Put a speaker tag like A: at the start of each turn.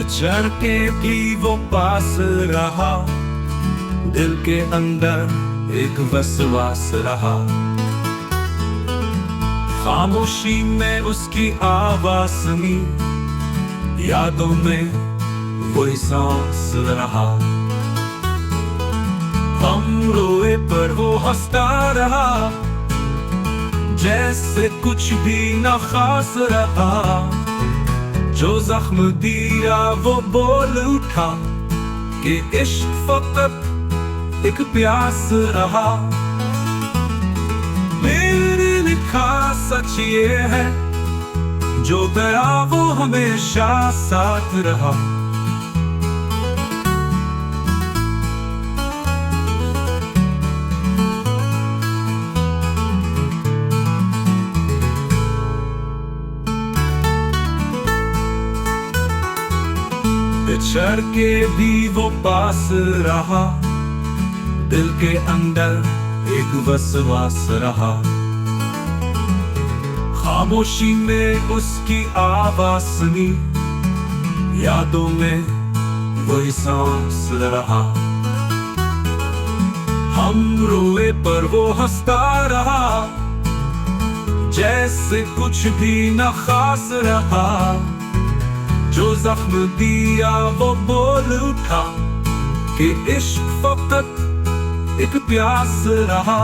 A: बिछड़ के भी वो पास रहा, दिल के अंदर एक वसवास रहा। खामोशी में उसकी आवाज सुनी, यादों में कोई सांस रहा। हम रोए पर वो हंसता रहा, जैसे कुछ भी न खास रहा। जो जख्म दिया वो बोल उठा कि इश्क फकत एक प्यास रहा। मेरे लिखा सच ये है, जो गया वो हमेशा साथ रहा। बिछड़ के भी वो पास रहा, दिल के अंदर एक वसवास रहा। खामोशी में उसकी आवाज सुनी, यादों में वही सांस रहा। हम रोए पर वो हंसता रहा, जैसे कुछ भी न खास रहा। जो जख्म दिया वो बोल उठा कि इश्क फकत एक प्यास रहा।